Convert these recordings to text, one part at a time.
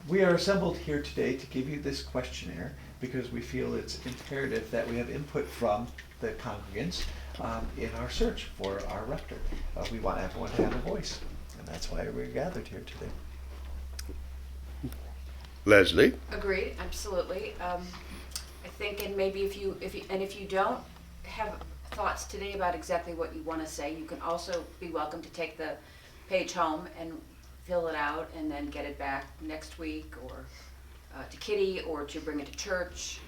We are assembled here today to give you this questionnaire because we feel it's imperative that we have input from the congregants in our search for our rector. We want everyone to have a voice, and that's why we're gathered here today. Leslie? Agreed, absolutely. I think, and maybe if you don't have thoughts today about exactly what you want to say, you can also be welcome to take the page home and fill it out and then get it back next week, or to Kitty, or to bring it to church,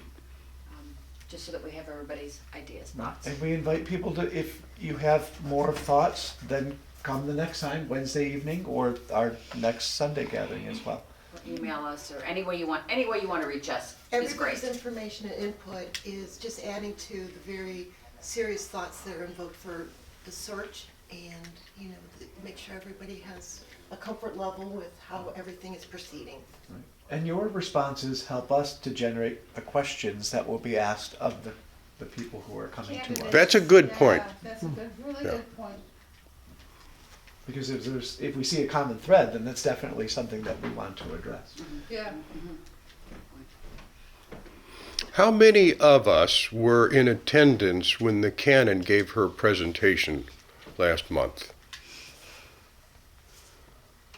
just so that we have everybody's ideas, thoughts. And we invite people to, if you have more thoughts, then come the next time, Wednesday evening, or our next Sunday gathering as well. Or email us, or any way you want to reach us is great. Everybody's information and input is just adding to the very serious thoughts that are invoked for the search, and make sure everybody has a comfort level with how everything is proceeding. Right. And your responses help us to generate the questions that will be asked of the people who are coming to us. That's a good point. That's a good, really Yeah. good point. Because if we see a common thread, then that's definitely something that we want to address. Yeah. How many of us were in attendance when the canon gave her presentation last month?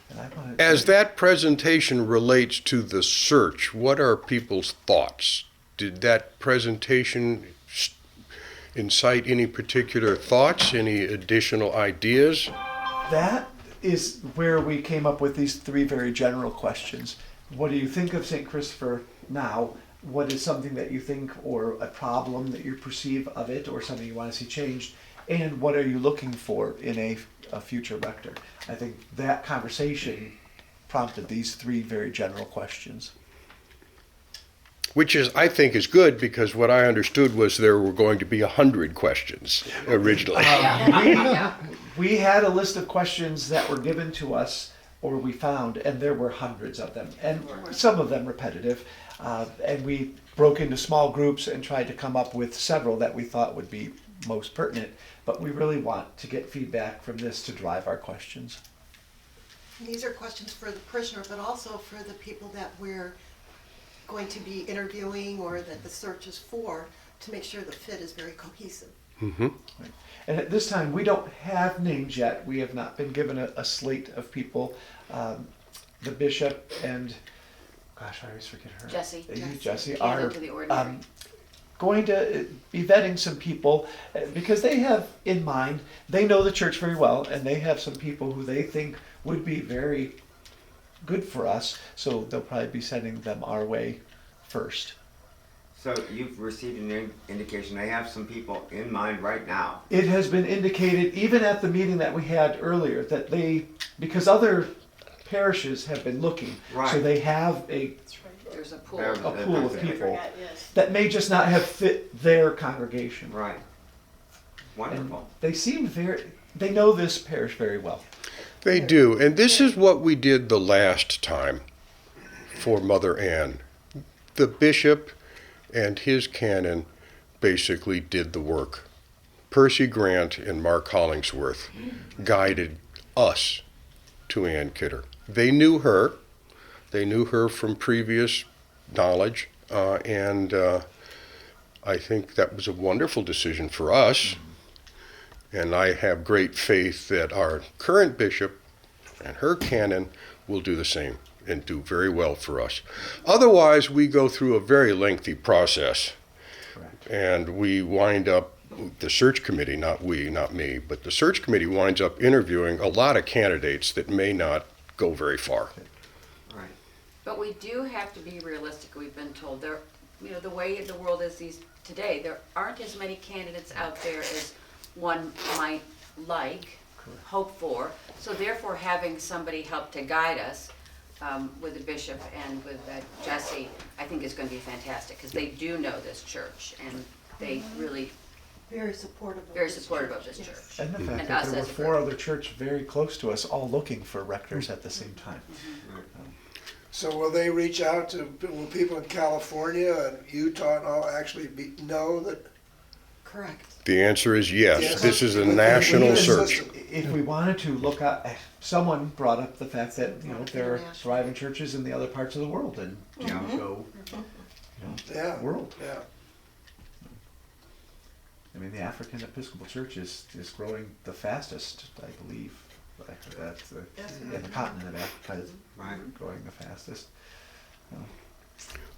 And I wanted As that presentation relates to the search, what are people's thoughts? Did that presentation incite any particular thoughts, any additional ideas? That is where we came up with these three very general questions. What do you think of St. Christopher now? What is something that you think, or a problem that you perceive of it, or something you want to see changed? And what are you looking for in a future rector? I think that conversation prompted these three very general questions. Which is, I think, is good, because what I understood was there were going to be 100 questions originally. We had a list of questions that were given to us, or we found, and there were hundreds of them, and some of them repetitive. And we broke into small groups and tried to come up with several that we thought would be most pertinent. But we really want to get feedback from this to drive our questions. And these are questions for the parishioner, but also for the people that we're going to be interviewing or that the search is for, to make sure the fit is very cohesive. Mm-hmm. Right. And at this time, we don't have names yet. We have not been given a slate of people. The bishop and, gosh, I always forget her. Jesse. Jesse Canon are to the ordinary. going to be vetting some people because they have in mind, they know the church very well, and they have some people who they think would be very good for us. So they'll probably be sending them our way first. So you've received an indication they have some people in mind right now. It has been indicated, even at the meeting that we had earlier, that because other parishes have been looking, so Right. they have There's a pool. There's a pool of I people that may just not have fit their congregation. Right. And Wonderful. they know this parish very well. They do, and this is what we did the last time for Mother Ann. The bishop and his canon basically did the work. Percy Grant and Mark Hollingsworth guided us to Ann Kidder. They knew her. They knew her from previous knowledge, and I think that was a wonderful decision for us. And I have great faith that our current bishop and her canon will do the same and do very well for us. Otherwise, we go through a very lengthy process. Correct. And we wind up, the search committee, not me, but the search committee winds up interviewing a lot of candidates that may not go very far. Right. But we do have to be realistic. We've been told the way the world is today, there aren't as many candidates out there as one might like, hope for. So therefore, having somebody help to guide us with the bishop and with Jesse, I think is going to be fantastic, because they do know this church, and they really Very supportive of very this supportive of church, this yes. church. And the fact And that us there were as a 4 group. other churches very close to us, all looking for rectors at the same time. So will they reach out to will people in California and Utah and all actually know that Correct. The answer is yes. Yes. This is a Within national the search. system. If we wanted to look at, someone brought up the fact that, there are International. thriving churches in the other parts of the world, and do Yeah. you go, Yeah. world? Yeah. I mean, the African Episcopal Church is growing the fastest, I believe. I heard that in the continent of Africa is Right. growing the fastest.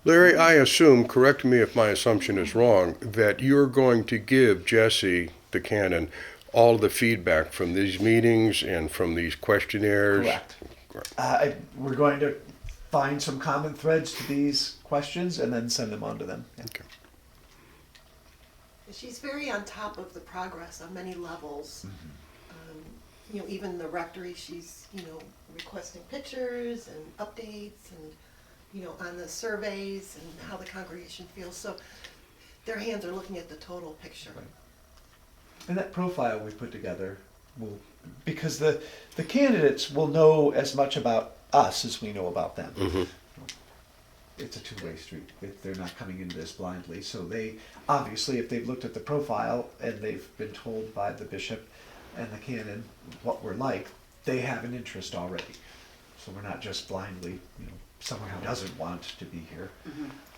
Larry, I assume, correct me if my assumption is wrong, that you're going to give Jesse, the canon, all the feedback from these meetings and from these questionnaires? Correct. We're going to find some common threads to these questions and then send them on to them. Yeah. Okay. She's very on top of the progress on many levels. Even the rectory, she's, requesting pictures and updates and, on the surveys and how the congregation feels. So their hands are looking at the total picture. Right. And that profile we put together will, because the candidates will know as much about us as we know about them. It's a two-way street. They're not coming into this blindly. So they, obviously, if they've looked at the profile and they've been told by the bishop and the canon what we're like, they have an interest already. So we're not just blindly, someone who doesn't want to be here.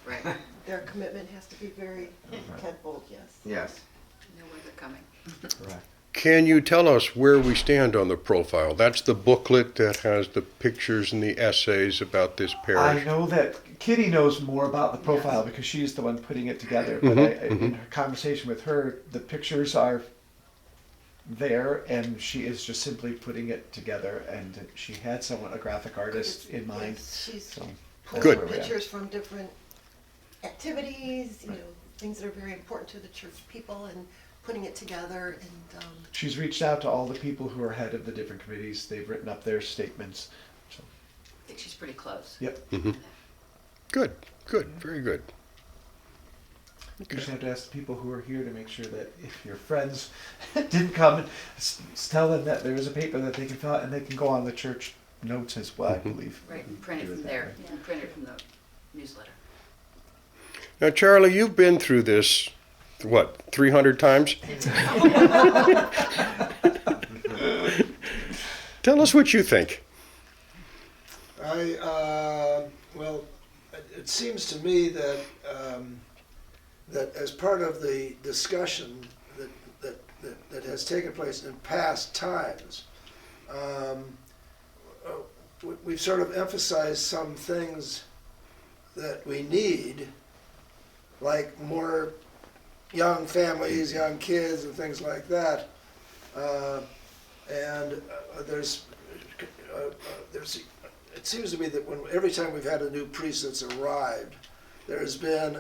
Right, Their commitment has to be very tenfold, yes. Yes. know where they're coming. Correct. Can you tell us where we stand on the profile? That's the booklet that has the pictures and the essays about this I parish. know that Kitty knows more about the profile because she's the one putting it together. But in her conversation with her, the pictures are there, and she is just simply putting it together. And she had a graphic artist in mind. Yes, she's So pulling Good. where we are. pictures from different activities, things that are very important to the church people, and putting it together. And She's reached out to all the people who are head of the different committees. They've written up their statements. So, I think she's pretty close. yep. Good, good, very good. You just have to ask the people who are here to make sure that if your friends didn't come, tell them that there is a paper that they can fill out, and they can go on the church notes as well, I believe. Right, and print it Do from that there, way. and print it from the newsletter. Now, Charlie, you've been through this, what, 300 times? Tell us what you think. Well, it seems to me that that as part of the discussion that has taken place in past times, we've sort of emphasized some things that we need, like more young families, young kids, and things like that. It seems to me that every time we've had a new priest that's arrived, there has been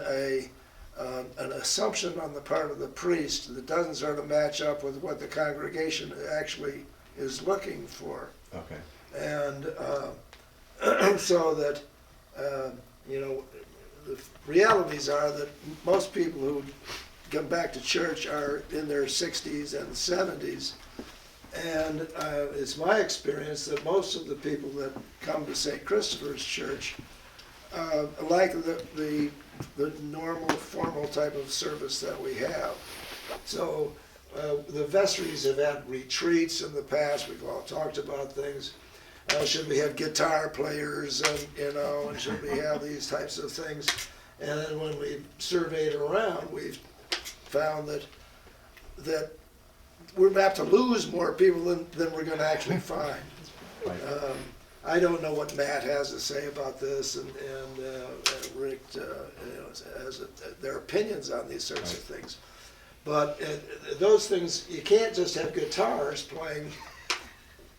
an assumption on the part of the priest that doesn't sort of match up with what the congregation actually is looking for. Okay. And so that, the realities are that most people who come back to church are in their 60s and 70s. And it's my experience that most of the people that come to St. Christopher's Church like the normal, formal type of service that we have. So the vestries have had retreats in the past. We've all talked about things. Should we have guitar players, and should we have these types of things? And then when we surveyed around, we've found that we're about to lose more people than we're going to actually find. Right. I don't know what Matt has to say about this, and Rick has their opinions on these sorts of things. But those things, you can't just have guitars playing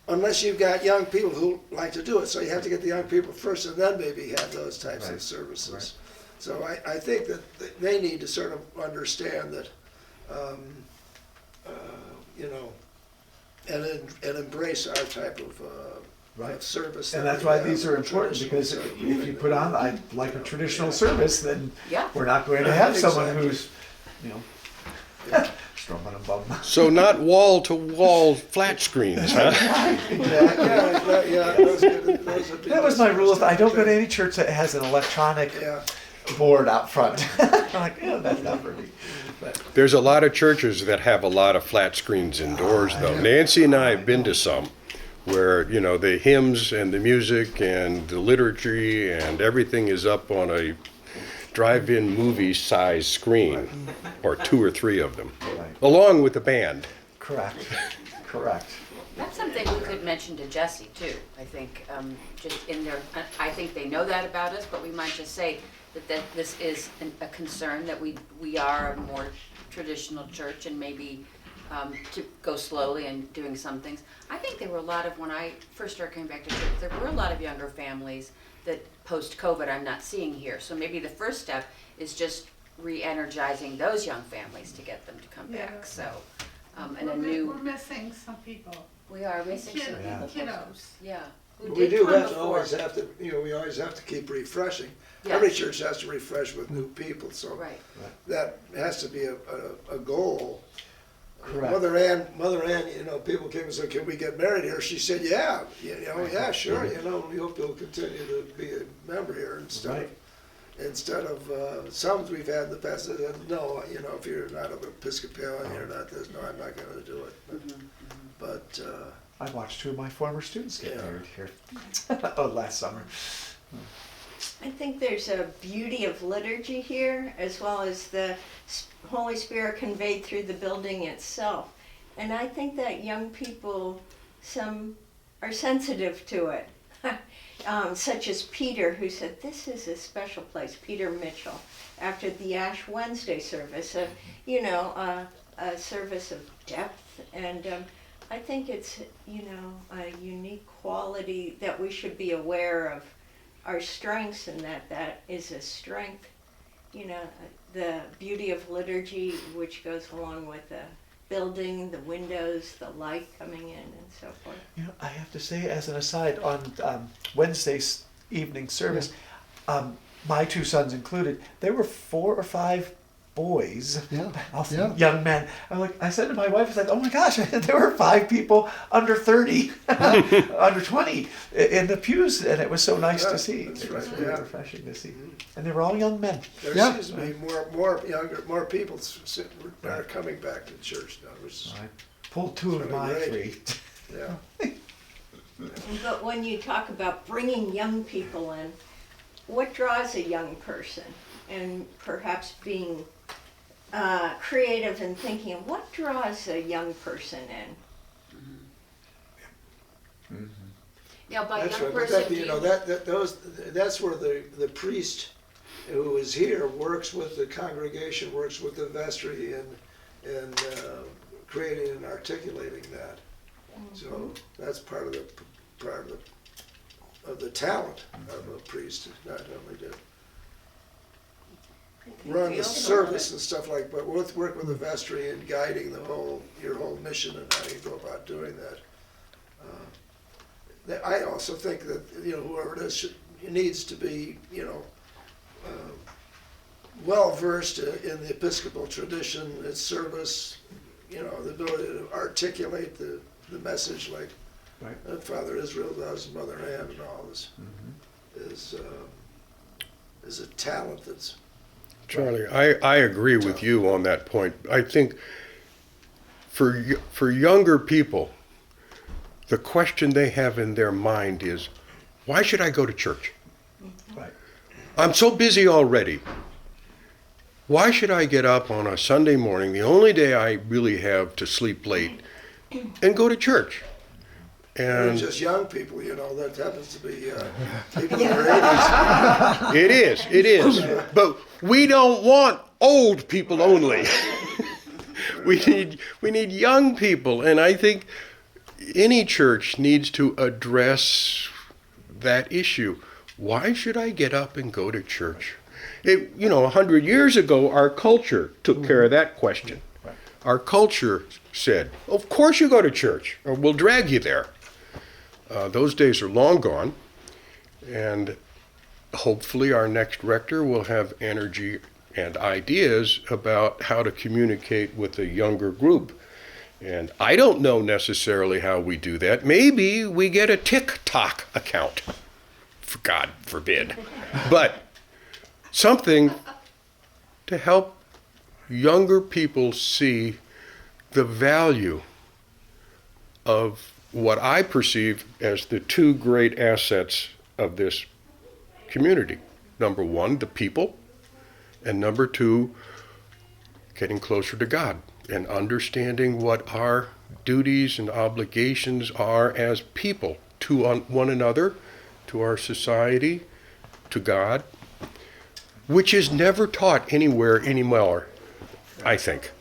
unless you've got young people who like to do it. So you have to get the young people first, and then maybe have those types of Right. services. Right. So I think that they need to sort of understand that, and embrace our type of Right. service. And that that's we why have, these are important, traditional because service. if you put on like a traditional service, then Yeah. we're not going to have someone Exactly. who's, strumming a bum. So not wall-to-wall flat screens, huh? Yeah, those would be That was my rule. I don't go to good. any church that has an electronic Yeah, board out front. I'm like, yeah, that's not for me. But There's a lot of churches that have a lot of flat screens indoors, though. Nancy and I have been to some where, you know, the hymns and the music and the liturgy and everything is up on a drive-in movie size screen, or 2 or 3 of them, Right. along with the band. correct, correct. That's something we could mention to Jesse too, I think, just in their, I think they know that about us, but we might just say that this is a concern, that we are a more traditional church and maybe to go slowly and doing some things. I think there were a lot of, when I first started coming back to church, there were a lot of younger families that post-COVID I'm not seeing here. So maybe the first step is just re-energizing those young families to get them to come Yeah. back, so. And a We're new, missing some people, we are missing some Yeah. people. kiddos. Yeah. Who We did do come have to before. always have to, we always have to keep refreshing. Yes. Every church has to refresh with new people, so Right. that has to be a goal. Correct. Mother Ann, people came and said, can we get married here? She said, yeah, yeah, sure, we hope you'll continue to be a member here Right. instead of, some we've had in the past that said, no, if you're not an Episcopalian, you're not this, no, I'm not gonna do it. But, I watched 2 of my former students get Yeah. married here. Last summer. I think there's a beauty of liturgy here, as well as the Holy Spirit conveyed through the building itself. And I think that young people, some are sensitive to it. Such as Peter, who said, this is a special place, Peter Mitchell, after the Ash Wednesday service, a service of depth. And I think it's, a unique quality that we should be aware of our strengths, and that is a strength. The beauty of liturgy, which goes along with the building, the windows, the light coming in, and so forth. I have to say, as an aside, on Wednesday's evening service, my 2 sons included, there were 4 or 5 boys, young men. I said to my wife, oh my gosh, there were 5 people under 30, under 20 in the pews, and it was so nice Yeah, to see. that's It was right, really yeah. refreshing to see. And they were all young men. there Yeah. seems to be more people are coming back to church now, which is, I pulled 2 of Really my great. 3. yeah. But when you talk about bringing young people in, what draws a young person? And perhaps being creative and thinking, what draws a young person in? Yeah, by That's young right, but person, that's where the priest who is here works with the congregation, works with the vestry and creating and articulating that. So that's part of the talent of a priest, not only to run the service and stuff like, but work with the vestry and guiding your whole mission and how you go about doing that. I also think that, whoever it is needs to be, well-versed in the Episcopal tradition, its service, the ability to articulate the message like Right. Father Israel does, Mother Ann and all this, is a talent that's, Charlie, I agree with you on that point. I think for younger people, the question they have in their mind is, why should I go to church? Right. I'm so busy already. Why should I get up on a Sunday morning, the only day I really have to sleep late, and go to church? not And just young people, that happens to be people in their 80s. it is. But we don't want old people only. we need young people, and I think any church needs to address that issue. Why should I get up and go to church? 100 years ago, our culture took care of that question. Our culture said, of course you go to church, or we'll drag you there. Those days are long gone, and hopefully our next rector will have energy and ideas about how to communicate with a younger group. And I don't know necessarily how we do that. Maybe we get a TikTok account. For God forbid. But something to help younger people see the value of what I perceive as the two great assets of this community. Number one, the people, and number two, getting closer to God and understanding what our duties and obligations are as people to one another, to our society, to God, which is never taught anywhere anymore, I think.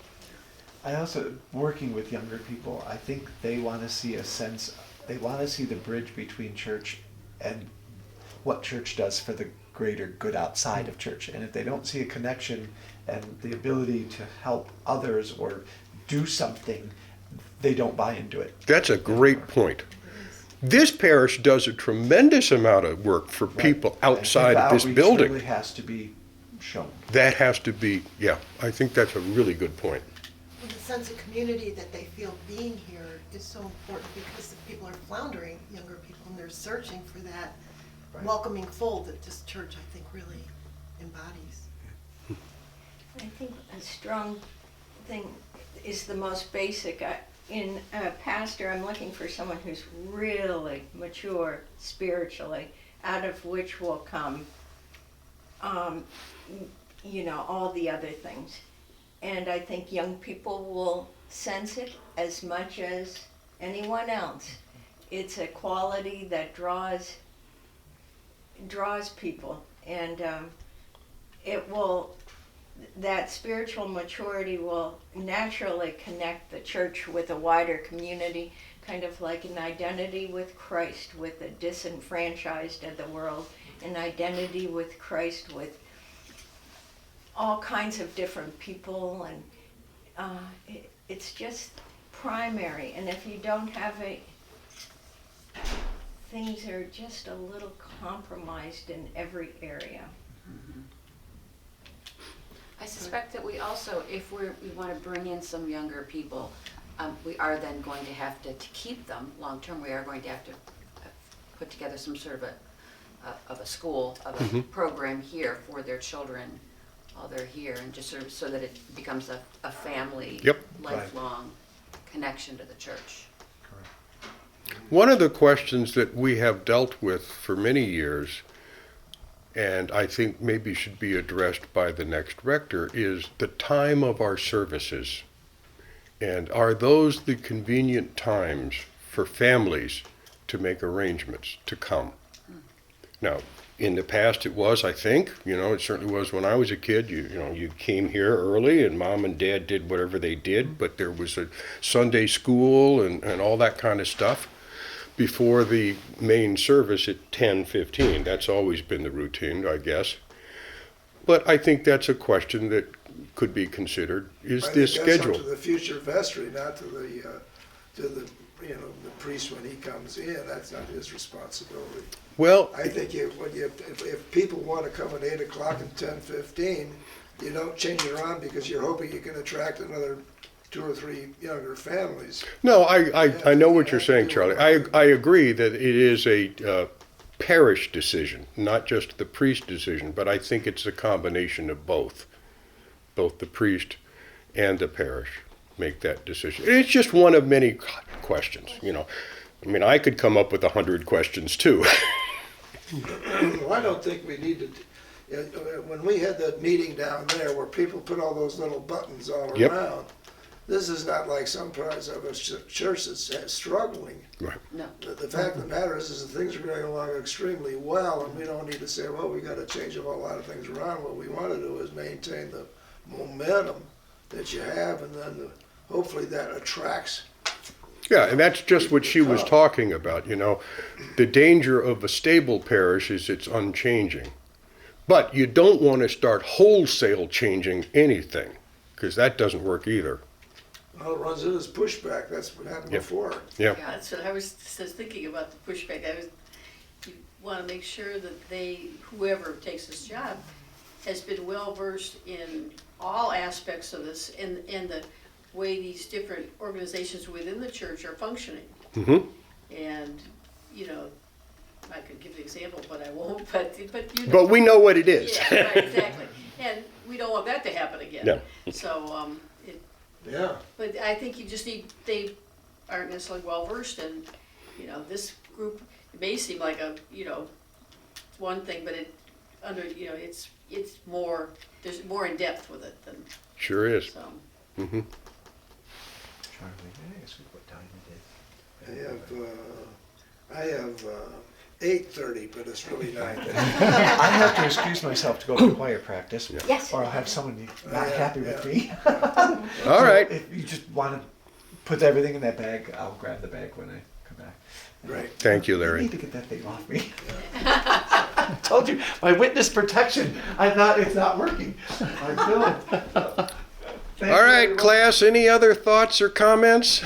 I also, working with younger people, I think they want to see they want to see the bridge between church and what church does for the greater good outside of church. And if they don't see a connection and the ability to help others or do something, they don't buy into it. That's a great point. This parish does a tremendous amount of work for people outside of this The outreach building. really has to be shown. That has to be, yeah, I think that's a really good point. And the sense of community that they feel being here is so important because the people are floundering, younger people, and they're searching for that Right. welcoming fold that this church, I think, really embodies. I think a strong thing is the most basic. In a pastor, I'm looking for someone who's really mature spiritually, out of which will come, all the other things. And I think young people will sense it as much as anyone else. It's a quality that draws people, and that spiritual maturity will naturally connect the church with a wider community, kind of like an identity with Christ with the disenfranchised of the world, an identity with Christ with all kinds of different people, and it's just primary. And if you don't have things are just a little compromised in every area. I suspect that we also, if we want to bring in some younger people, we are then going to have to keep them long-term, we are going to have to put together some sort of a school, of a program here for their children while they're here, and just sort of so that it becomes a family, Yep. lifelong connection to the church. One of the questions that we have dealt with for many years, and I think maybe should be addressed by the next rector, is the time of our services. And are those the convenient times for families to make arrangements to come? Now, in the past it was, I think, it certainly was when I was a kid, you came here early and mom and dad did whatever they did, but there was a Sunday school and all that kind of stuff before the main service at 10:15. That's always been the routine, I guess. But I think that's a question that could be considered. Is this I think that's schedule? up to the future vestry, not to the priest when he comes in. That's not his responsibility. Well, I think if people want to come at 8 o'clock and 10:15, you don't change it around because you're hoping you can attract another 2 or 3 younger families. no, I know what you're saying, Charlie. I agree that it is a parish decision, not just the priest decision, but I think it's a combination of both the priest and the parish make that decision. It's just one of many questions, I mean, I could come up with 100 questions too. Well, I don't think we need to, when we had that meeting down there where people put all those little buttons all Yep. around, this is not like some parts of a church that's struggling. Right. No. The fact of the matter is that things are going along extremely well, and we don't need to say, well, we got to change a whole lot of things around. What we want to do is maintain the momentum that you have, and then hopefully that attracts. Yeah, and that's just what she was talking about, The danger of a stable parish is it's unchanging. But you don't want to start wholesale changing anything, because that doesn't work either. Well, it runs into this pushback. That's what happened Yep. before. Yeah. Yeah, that's what I was thinking about the pushback. You want to make sure that whoever takes this job has been well versed in all aspects of this and the way these different organizations within the church are functioning. Mm-hmm. And, I could give the example, but I won't, but you know. But we know what it is. Yeah, right, exactly. And we don't want that to happen again. No. So, Yeah, but I think you just need, they aren't necessarily well-versed in, this group, it may seem like it's one thing, but it's more, there's more in depth with it than, Sure is. so. Hmm. Charlie, may I ask you what time it is? I have 8:30, but it's really 9:30. I have to excuse myself to go to choir practice. Yes. Or I'll have someone not happy with me. All right. If you just want to put everything in that bag, I'll grab the bag when I come back. Right. Thank you, I Larry. need to get that thing off me. I told you, my witness protection, I thought it's not working. I'm doing. Thank All you, right, everyone. class, any other thoughts or comments?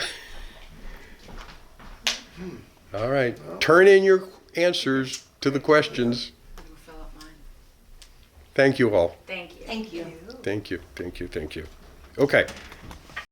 All right, turn in your answers to the questions. We'll fill up mine. Thank you all. Thank you. Thank you. Thank you, thank you, thank you. Okay,